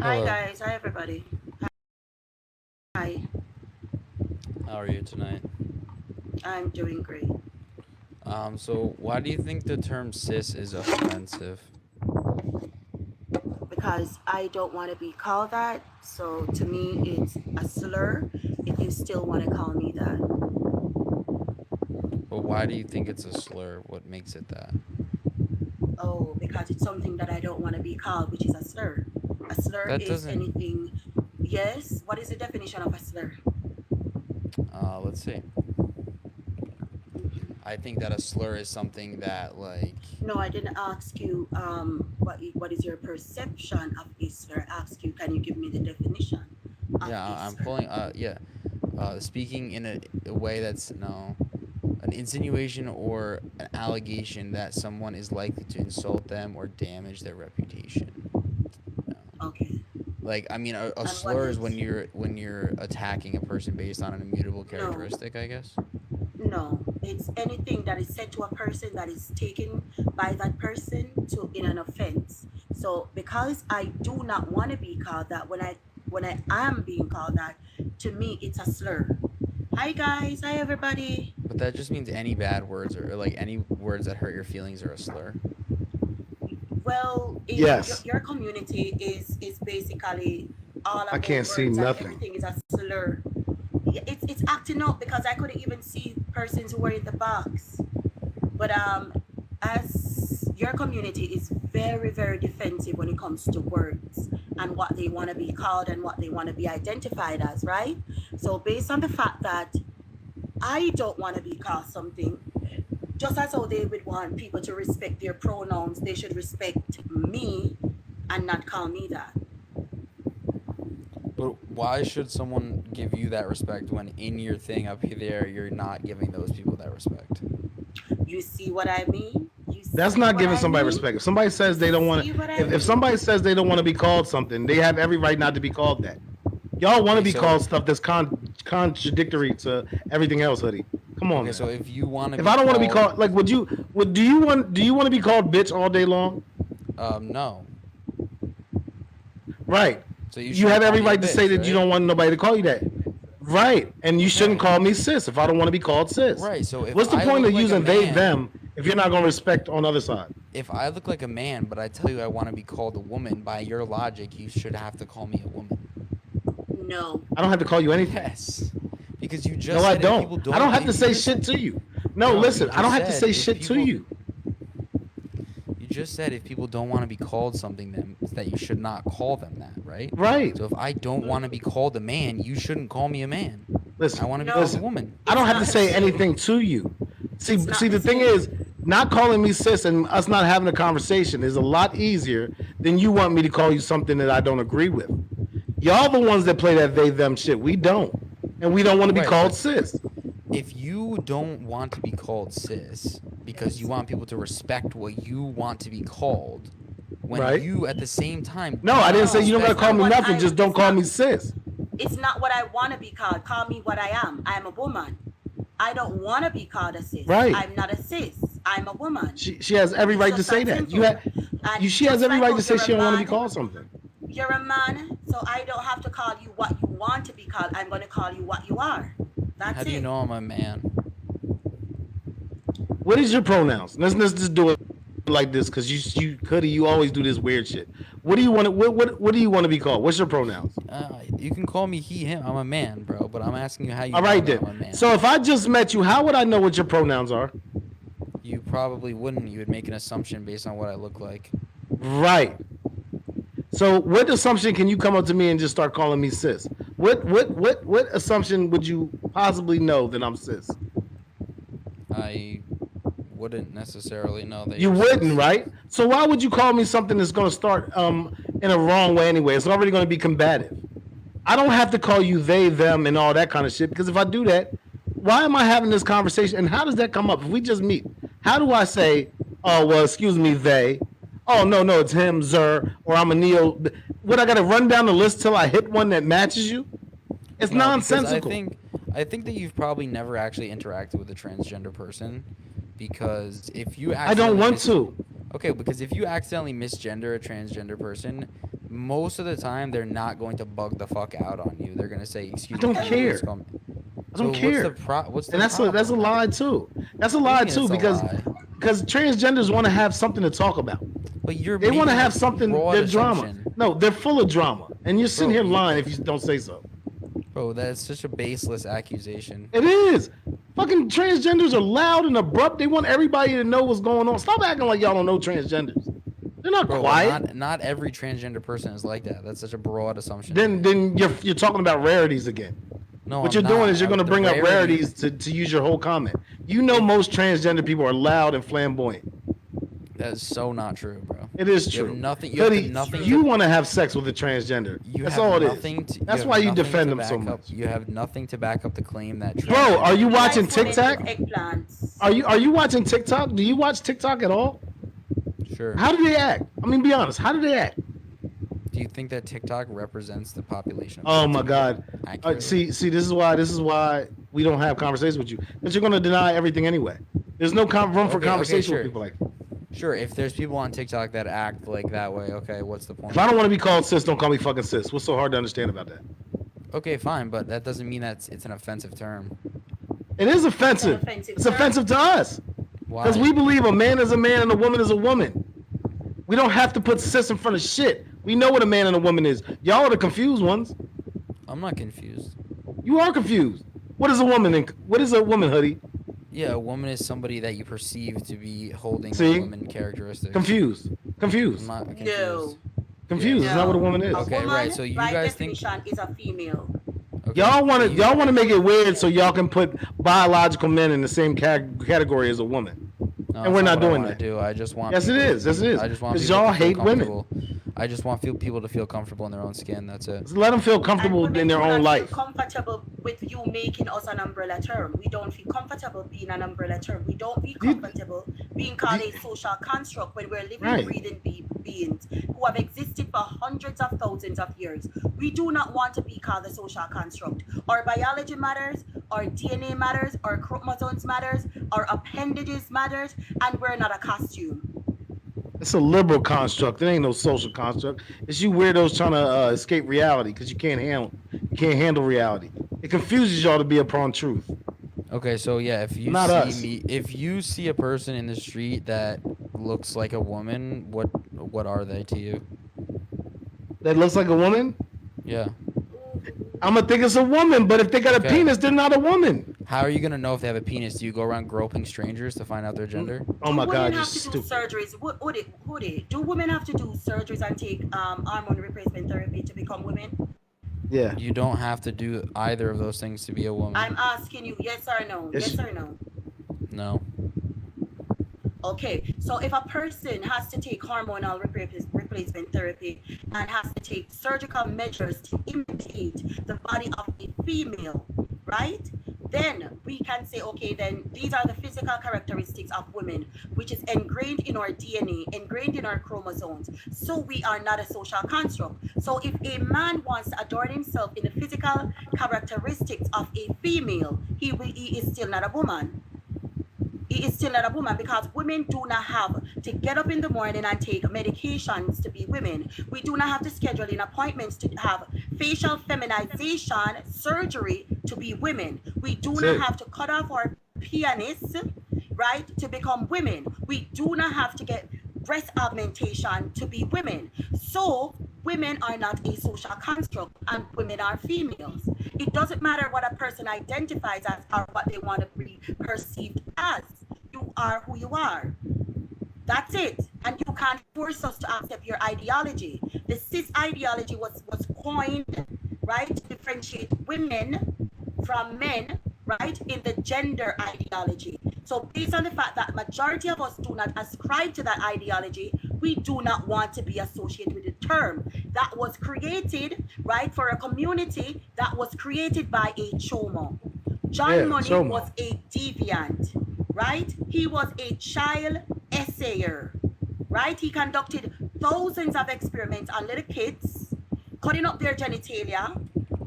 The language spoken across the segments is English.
Hi Hello, guys, hi everybody. Hi, how are you tonight? I'm doing great So why do you think the term cis is offensive? because I don't want to be called that. So to me, it's a slur if you still want to call me that. But why do you think it's a slur? What makes it that? Oh, because it's something that I don't want to be called, which is a slur. A slur That is doesn't. anything. Yes, what is the definition of a slur? Let's see. I think that a slur is something that No, I didn't ask you what is your perception of a slur. I asked you, can you give me the definition of yeah, a I'm slur? pulling. Yeah, speaking in a way that's no an insinuation or an allegation that someone is likely to insult them or damage their reputation. No. Okay. Like I mean, a And what slur is is when you're attacking a person based on an immutable no? characteristic, I guess. No, it's anything that is said to a person that is taken by that person to in an offense. So because I do not want to be called that, when I am being called that, to me it's a slur. Hi guys, hi everybody. But that just means any bad words or like any words that hurt your feelings are a slur. Well, if your, Yes, your community is basically all I about can't see words and nothing. everything is a slur, yeah, it's acting up because I couldn't even see persons who were in the box. But as your community is very, very defensive when it comes to words and what they want to be called and what they want to be identified as, right? So based on the fact that I don't want to be called something, just as how they would want people to respect their pronouns, they should respect me and not call me that. But why should someone give you that respect when in your thing up there you're not giving those people that respect? You see what I mean? You That's see not what giving I somebody mean? respect. If somebody You says they don't want see to, what I if mean? somebody says they don't want to be called something, they have every right not to be called that. Y'all want to Okay, be so called stuff that's contradictory to everything else, hoodie. Come on, okay, so man. if you want to If be I don't want to be called, called, like, do you want to be called bitch all day long? no, Right. so you You shouldn't have call every me a right to say bitch, that you right? don't want nobody to call you that. Right. And you shouldn't Okay, call me sis if I don't want to be called sis. right. So if What's the I point look of like a using they, man, them if you're not going to respect on the other side? if I look like a man, but I tell you I want to be called a woman, by your logic, you should have to call me a woman. No. I don't have to call you anything. Yes, because you No, just I said if don't. people I don't don't, have to if you say just, shit to you. No, bro, you listen, I don't just have to said say if shit to people, you. you just said if people don't want to be called something, then that you should not call them that, right? Right. So if I don't want to be called a man, you shouldn't call me a man. I Listen, want to be called a No. listen. woman. I It's don't have to not the say same. anything to you. See, It's not see, the the thing same. is, not calling me sis and us not having a conversation is a lot easier than you want me to call you something that I don't agree with. Y'all the ones that play that they them shit. We don't, and we don't want to be Right, called but sis. if you don't want to be called cis because you want people to respect what you want to be called, when Right? you at the same time No, do I didn't not say No, you don't gotta it's respect call not me what, what nothing. I. Just don't It's call not. me sis. It's not what I want to be called. Call me what I am. I'm a woman. I don't want to be called a cis. Right? I'm not a cis. I'm a woman. She has every It's right to just say that that. simple. You And she has just every like right how to say you're she a don't want to be man, called something. you're a man, so I don't have to call you what you want to be called. I'm going to call you what you are. how That's do you it. know I'm a man? What is your pronouns? Let's just do it like this because you Cuddy, you always do this weird shit. What do you want to what do you want to be called? What's your pronouns? You can call me he, him. I'm a man, bro. But I'm asking you how you All know right that then. I'm a man. So if I just met you, how would I know what your pronouns are? You probably wouldn't. You would make an assumption based on what I look like. Right. So what assumption can you come up to me and just start calling me sis? What assumption would you possibly know that I'm sis? I wouldn't necessarily know that You you're wouldn't, cis. right? So why would you call me something that's going to start in a wrong way anyway? It's already going to be combative. I don't have to call you they, them, and all that kind of shit because if I do that, why am I having this conversation? And how does that come up? If we just meet, how do I say, oh, well, excuse me, they? Oh, no, no, it's him, Zer, or I'm a Neo. What, I got to run down the list till I hit one that matches you? It's No, because nonsensical. I think that you've probably never actually interacted with a transgender person, because if you I don't accidentally want mis to. okay, because if you accidentally misgender a transgender person, most of the time they're not going to bug the fuck out on you. They're gonna say, "Excuse don't me, can you care. please call me?" I don't So care. What's the And that's a problem? lie too. That's a What do you lie mean too it's a because lie? transgenders want to have something to talk about. But you're They want to making have a something. broad They're drama. assumption. No, they're full of drama, and you're sitting Bro, here lying if you don't say so. Bro, that's such a baseless accusation. It is. Fucking transgenders are loud and abrupt. They want everybody to know what's going on. Stop acting like y'all don't know transgenders. They're not Bro, quiet. not every transgender person is like that. That's such a broad assumption. Then you're talking about rarities again. No, What I'm you're doing not. is you're going to The bring up rarity- rarities to use your whole comment. You know most transgender people are loud and flamboyant. That's so not true, bro. It is You have true. nothing- you have Hoodie, nothing you to- want to have sex with a transgender. You That's have all it is. nothing to- That's have why you nothing defend to them so back up- much. You have nothing to back up the claim that. Bro, are you watching White women TikTok? with eggplants. Are you watching TikTok? Do you watch TikTok at all? Sure. How do they act? I mean, be honest. How do they act? Do you think that TikTok represents the population? Of Oh my TikTok God. accurately? See, this is why we don't have conversations with you, because you're gonna deny everything anyway. There's no room for Okay, conversation sure. with people like that. Sure, if there's people on TikTok that act like that way, okay, what's the point? If I don't want to be called sis, don't call me fucking sis. What's so hard to understand about that? Okay, fine, but that doesn't mean that it's an offensive term. It is offensive. offensive It's term. offensive to us Why? because we believe a man is a man and a woman is a woman. We don't have to put sis in front of shit. We know what a man and a woman is. Y'all are the confused ones. I'm not confused. You are confused. What is a woman? What is a woman, Hoodie? Yeah, a woman is somebody that you perceive to be holding See? a woman characteristics. Confused. I'm Confused. not confused. No. Confused. It's not what a woman is. A Okay, woman, right, so you by guys think- definition, is a female. Okay, Y'all want so to you- y'all want to make it weird so y'all can put biological men in the same category as a woman. No, and we're that's not what I doing wanna that. Do. I just want. Yes, it people- is. Yes, it is. I just want 'Cause people y'all to feel hate women. comfortable. I just want people to feel comfortable in their own skin. That's it. Just let them feel comfortable And in women their do own not life. feel comfortable with you making us an umbrella term. We don't feel comfortable being an umbrella term. We don't feel You- comfortable being called a social construct when we're living, Right. breathing beings who have existed for hundreds of thousands of years. We do not want to be called a social construct. Our biology matters, our DNA matters, our chromosomes matters, our appendages matters, and we're not a costume. It's a liberal construct. It ain't no social construct. It's you weirdos trying to escape reality because you can't handle reality. It confuses y'all to be upon truth. Okay, so yeah, if you Not see us. if you see a person in the street that looks like a woman, what are they to you? That looks like a woman. Yeah. I'm gonna think it's a woman, but if they got a Okay. penis, they're not a woman. How are you gonna know if they have a penis? Do you go around groping strangers to find out their gender? Oh my do God, women you're have to do stupid. surgeries? Do women have to do surgeries and take hormone replacement therapy to become women? Yeah. You don't have to do either of those things to be a woman. I'm asking you, yes or no? Yes. Yes or no? No. Okay, so if a person has to take hormonal replacement therapy and has to take surgical measures to imitate the body of a female, right? Then we can say, okay, then these are the physical characteristics of women, which is ingrained in our DNA, ingrained in our chromosomes. So we are not a social construct. So if a man wants to adorn himself in the physical characteristics of a female, he is still not a woman. He is still not a woman because women do not have to get up in the morning and take medications to be women. We do not have to schedule in appointments to have facial feminization surgery to be women. We do That's not it. have to cut off our penis, right, to become women. We do not have to get breast augmentation to be women. So women are not a social construct and women are females. It doesn't matter what a person identifies as or what they want to be perceived as. You are who you are. That's it. And you can't force us to accept your ideology. The cis ideology was coined, right, to differentiate women from men, right, in the gender ideology. So based on the fact that majority of us do not ascribe to that ideology, we do not want to be associated with the term that was created, right, for a community that was created by a chomo. John Yeah, Money chomo. was a deviant, right? He was a child essayer, right? He conducted thousands of experiments on little kids, cutting up their genitalia,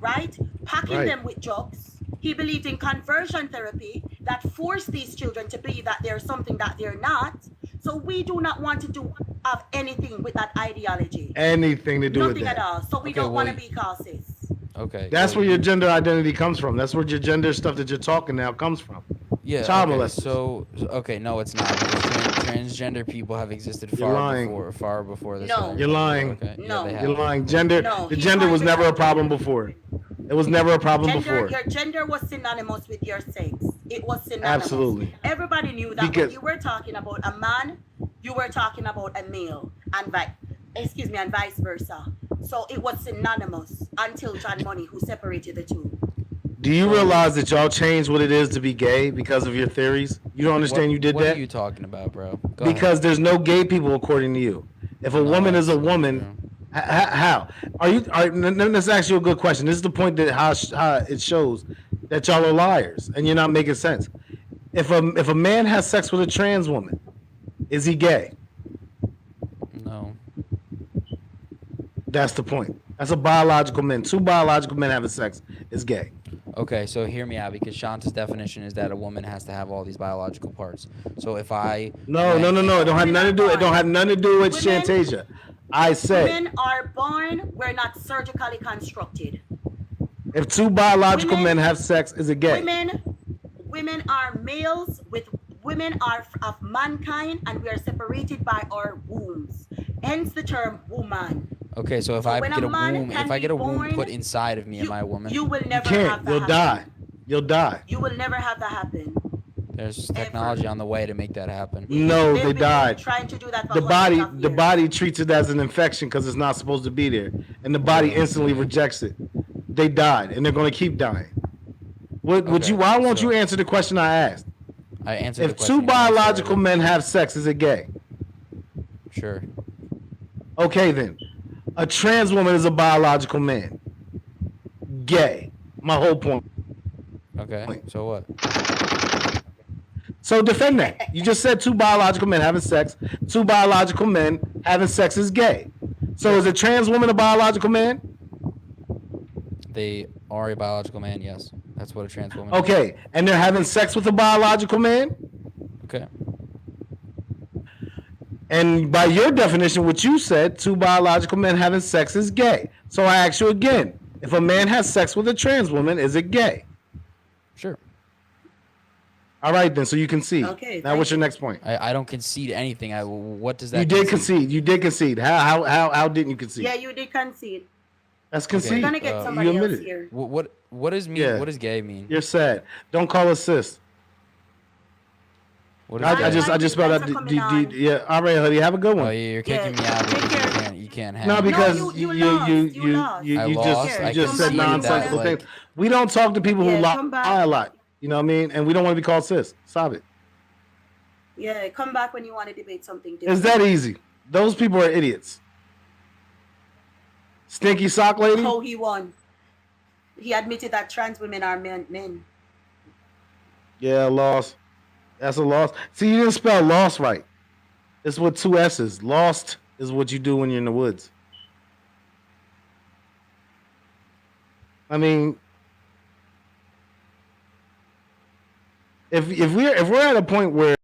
right? Packing Right. them with drugs. He believed in conversion therapy that forced these children to believe that they're something that they're not. So we do not want to do have anything with that ideology. Anything to do with Nothing at that. all. So we Okay, don't want to well, be called cis. Okay. That's well, where your gender identity comes from. That's where your gender stuff that you're talking now comes from. Yeah. Child Okay. molesters. So okay, no, it's not. Because transgender people have existed You're lying. far before this. No. entire You're thing. lying. Okay. Yeah, No. they have. You're lying. Gender. No, The he's gender was lying never a because problem before. It was never a problem before. Your gender was synonymous with your sex. It was synonymous. Absolutely. Everybody knew that Because- when you were talking about a man, you were talking about a male, and vice versa. So it was synonymous until John Money, who separated the two. Do you realize that y'all changed what it is to be gay because of your theories? You don't understand you did what that? are you talking about, bro? Go Because there's no gay people according to you. If a No, woman is a that's not woman, true. how are you? Let's ask you a good question. This is the point that how it shows that y'all are liars and you're not making sense. If a man has sex with a trans woman, is he gay? No. That's the point. That's a biological man. Two biological men having sex is gay. Okay, so hear me out because Shanta's definition is that a woman has to have all these biological parts. So if I No. It don't have nothing to do. It don't have nothing to do with Women- Shantasia. I said Women are born, we're not surgically constructed. if two biological Women- men have sex, is it gay? Women are males with women are of mankind, and we are separated by our wombs. Hence the term woman. Okay, so if So I when get a a man womb, can if I be get a womb born, put inside of me, am I a woman? You will You never can't. have that You'll die. happen. You'll die. You will never have that happen. There's technology on the way to make that happen. No, They've they been died. Trying to do that for The body, hundreds of the years. body treats it as an infection because it's not supposed to be there, and the body instantly rejects it. They died, and they're going to keep dying. Would Okay, you? Why won't so- you answer the question I asked? I answered the If question. two you asked biological already. men have sex, is it gay? Sure. Okay, then. A trans woman is a biological man. Gay. My whole point. Okay. So what? So defend that. You just said two biological men having sex. Two biological men having sex is gay. So is a trans woman a biological man? They are a biological man. Yes, that's what a trans woman. is. Okay, and they're having sex with a biological man? Okay. And by your definition, what you said, two biological men having sex is gay. So I ask you again, if a man has sex with a trans woman, is it gay? Sure. All right, then, so you concede. Okay, Now, what's your next point? I don't concede anything. What does that? You did concede. You did concede. How didn't you concede? Yeah, you did concede. That's We're concede. gonna get you somebody admit else it. here. What does mean? Yeah. What does gay mean? You're sad. Don't call us sis. What does I gay just mean? spelled out. Thanks for coming on. Yeah. All right, honey. Have a good Oh, one. you're kicking Yeah, me out. take Because care. you can't have. No, me. because you lost. You lost. you I just lost. I just said conceded nonsensical that, things. like- We don't talk to people who Yeah, lie come back. a lot. You know what I mean? And we don't want to be called sis. Stop it. Yeah, come back when you want to debate something different. It's that easy. Those people are idiots. Stinky sock lady. How he won. He admitted that trans women are men. Yeah, lost. That's a loss. See, you didn't spell lost right. It's with two S's. Lost is what you do when you're in the woods. I mean, if we're at a point where